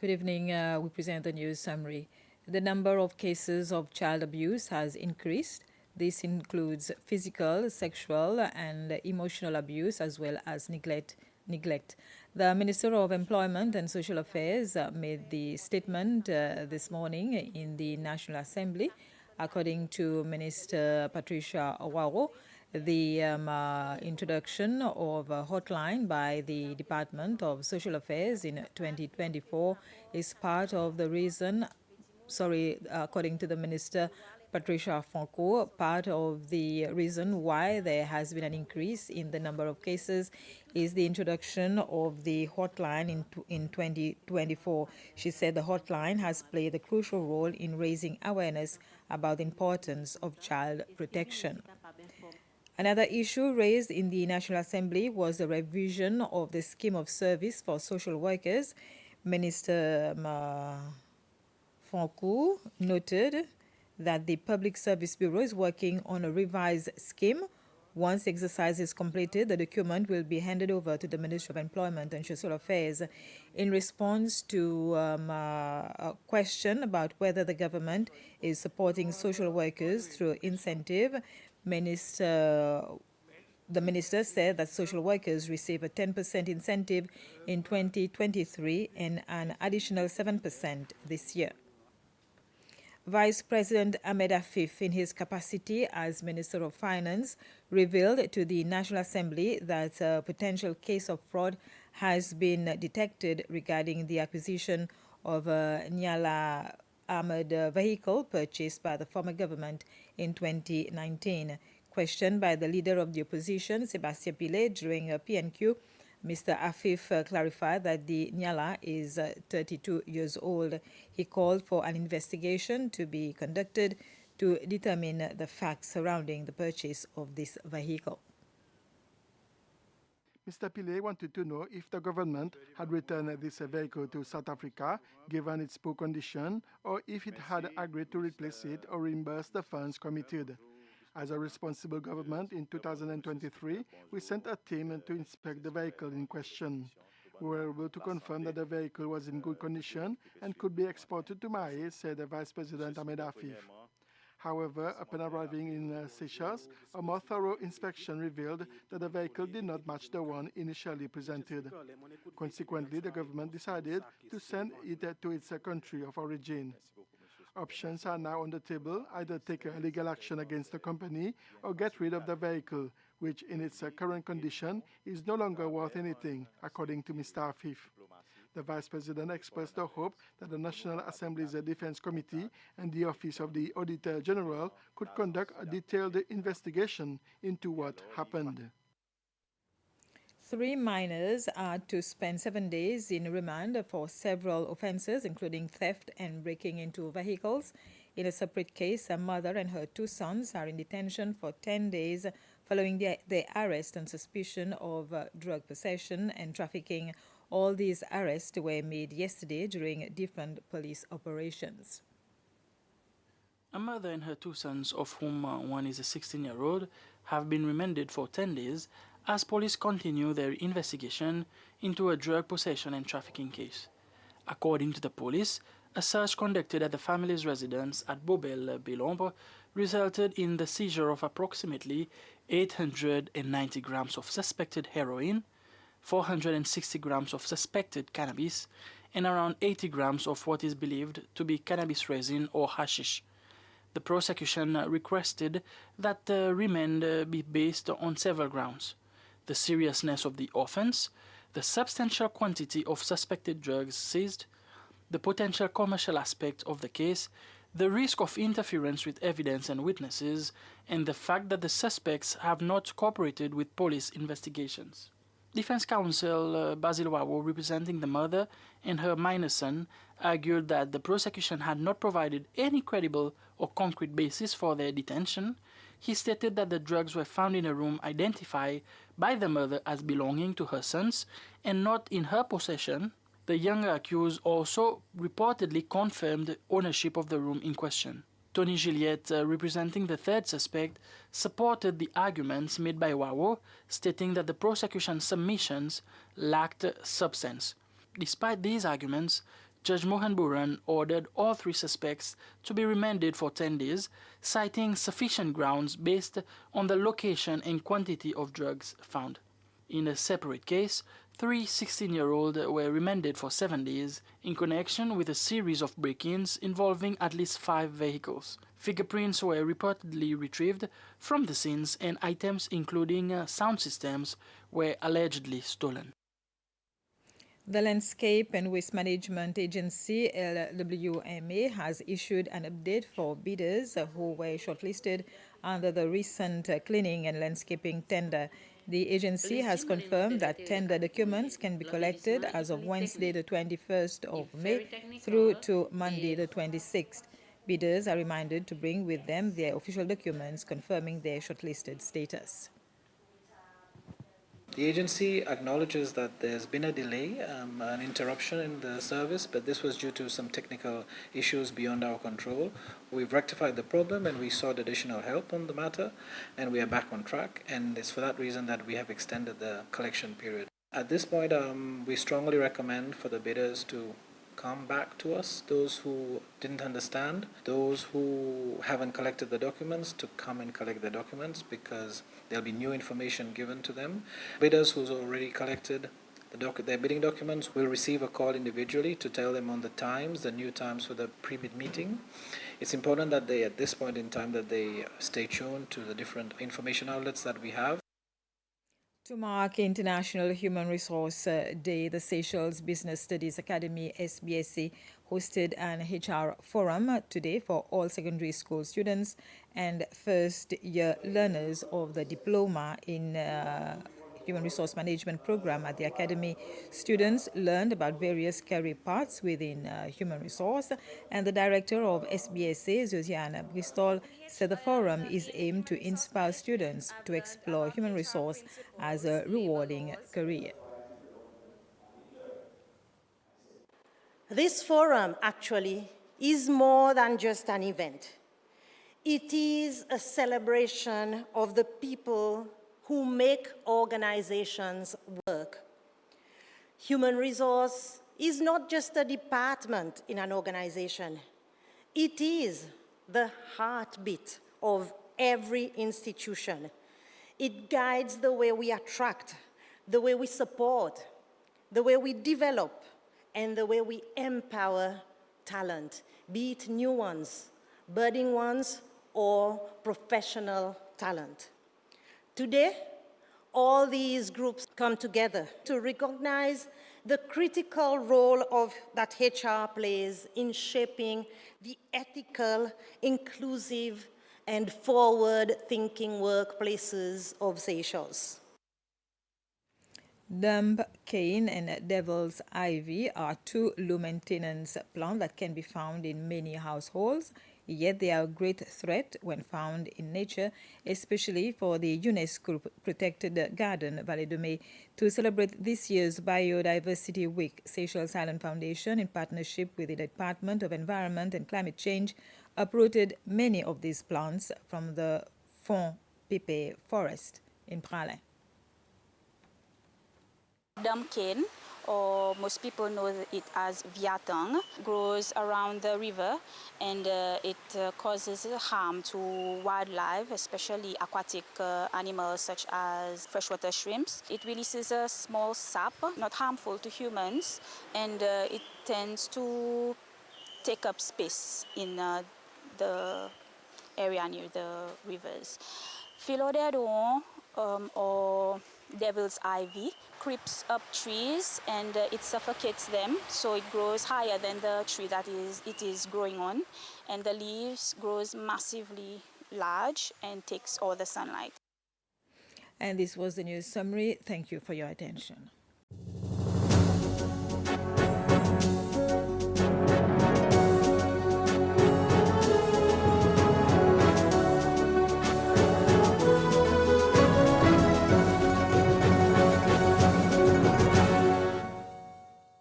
Good evening. We present the news summary. The number of cases of child abuse has increased. This includes physical, sexual, and emotional abuse, as well as neglect. The Minister of Employment and Social Affairs made the statement this morning in the National Assembly. According to Minister Patricia Awaro, the introduction of a hotline by the Department of Social Affairs in 2024 is part of the reason, according to the Minister Patricia Fonko, part of the reason why there has been an increase in the number of cases is the introduction of the hotline in 2024. She said the hotline has played a crucial role in raising awareness about the importance of child protection. Another issue raised in the National Assembly was the revision of the scheme of service for social workers. Minister Fonkou noted that the Public Service Bureau is working on a revised scheme. Once the exercise is completed, the document will be handed over to the Ministry of Employment and Social Affairs. In response to a question about whether the government is supporting social workers through incentive, the minister said that social workers receive a 10% incentive in 2023 and an additional 7% this year. Vice President Ahmed Afif, in his capacity as Minister of Finance, revealed to the National Assembly that a potential case of fraud has been detected regarding the acquisition of a Nyala armored vehicle purchased by the former government in 2019. Questioned by the leader of the opposition, Sébastien Pillet, during a PNQ, Mr. Afif clarified that the Nyala is 32 years old. He called for an investigation to be conducted to determine the facts surrounding the purchase of this vehicle. Mr. Pillet wanted to know if the government had returned this vehicle to South Africa, given its poor condition, or if it had agreed to replace it or reimburse the funds committed. As a responsible government, in 2023, we sent a team to inspect the vehicle in question. We were able to confirm that the vehicle was in good condition and could be exported to Mali, said the Vice President Ahmed Afif. However, upon arriving in Seychelles, a more thorough inspection revealed that the vehicle did not match the one initially presented. Consequently, the government decided to send it to its country of origin. Options are now on the table: either take legal action against the company or get rid of the vehicle, which in its current condition is no longer worth anything, according to Mr. Afif. The Vice President expressed the hope that the National Assembly's Defense Committee and the Office of the Auditor General could conduct a detailed investigation into what happened. 3 minors are to spend 7 days in remand for several offenses, including theft and breaking into vehicles. In a separate case, a mother and her 2 sons are in detention for 10 days following their arrest on suspicion of drug possession and trafficking. All these arrests were made yesterday during different police operations. A mother and her 2 sons, of whom one is a 16-year-old, have been remanded for 10 days as police continue their investigation into a drug possession and trafficking case. According to the police, a search conducted at the family's residence at Beaubel-Belombre resulted in the seizure of approximately 890 grams of suspected heroin, 460 grams of suspected cannabis, and around 80 grams of what is believed to be cannabis resin or hashish. The prosecution requested that the remand be based on several grounds: the seriousness of the offense, the substantial quantity of suspected drugs seized, the potential commercial aspect of the case, the risk of interference with evidence and witnesses, and the fact that the suspects have not cooperated with police investigations. Defense counsel Basil Wawo, representing the mother and her minor son, argued that the prosecution had not provided any credible or concrete basis for their detention. He stated that the drugs were found in a room identified by the mother as belonging to her sons and not in her possession. The younger accused also reportedly confirmed ownership of the room in question. Tony Gilliette, representing the third suspect, supported the arguments made by Wawo, stating that the prosecution's submissions lacked substance. Despite these arguments, Judge Mohan Buran ordered all 3 suspects to be remanded for 10 days, citing sufficient grounds based on the location and quantity of drugs found. In a separate case, 3 16-year-olds were remanded for 7 days in connection with a series of break-ins involving at least 5 vehicles. Fingerprints were reportedly retrieved from the scenes and items including sound systems were allegedly stolen. The Landscape and Waste Management Agency, LWMA, has issued an update for bidders who were shortlisted under the recent cleaning and landscaping tender. The agency has confirmed that tender documents can be collected as of Wednesday, the 21st of May, through to Monday, the 26th. Bidders are reminded to bring with them their official documents confirming their shortlisted status. The agency acknowledges that there's been a delay, an interruption in the service, but this was due to some technical issues beyond our control. We've rectified the problem and we sought additional help on the matter, and we are back on track, and it's for that reason that we have extended the collection period. At this point, we strongly recommend for the bidders to come back to us, those who didn't understand, those who haven't collected the documents to come and collect the documents, because there'll be new information given to them. Bidders who's already collected their bidding documents will receive a call individually to tell them on the times, the new times for the pre-bid meeting. It's important that they, at this point in time, that they stay tuned to the different information outlets that we have. To mark International Human Resource Day, the Seychelles Business Studies Academy, SBSA, hosted an HR forum today for all secondary school students and first-year learners of the Diploma in Human Resource Management program at the Academy. Students learned about various career paths within human resource, and the director of SBSA, Josiane Bristol, said the forum is aimed to inspire students to explore human resource as a rewarding career. This forum actually is more than just an event. It is a celebration of the people who make organizations work. Human resource is not just a department in an organization. It is the heartbeat of every institution. It guides the way we attract, the way we support, the way we develop, and the way we empower talent, be it new ones, budding ones, or professional talent. Today, all these groups come together to recognize the critical role that HR plays in shaping the ethical, inclusive, and forward-thinking workplaces of Seychelles. Dumb cane and devil's ivy are 2 low maintenance plants that can be found in many households, yet they are a great threat when found in nature, especially for the UNESCO protected garden, Vallée de Mai. To celebrate this year's Biodiversity Week, Seychelles Island Foundation, in partnership with the Department of Environment and Climate Change, uprooted many of these plants from the Fond Pépé forest in Pralin. Dumb cane, or most people know it as viatang, grows around the river, and it causes harm to wildlife, especially aquatic animals such as freshwater shrimps. It releases a small sap, not harmful to humans, and it tends to take up space in the area near the rivers. Philodendron or devil's ivy creeps up trees and it suffocates them, so it grows higher than the tree that it is growing on, and the leaves grows massively large and takes all the sunlight. And this was the news summary. Thank you for your attention.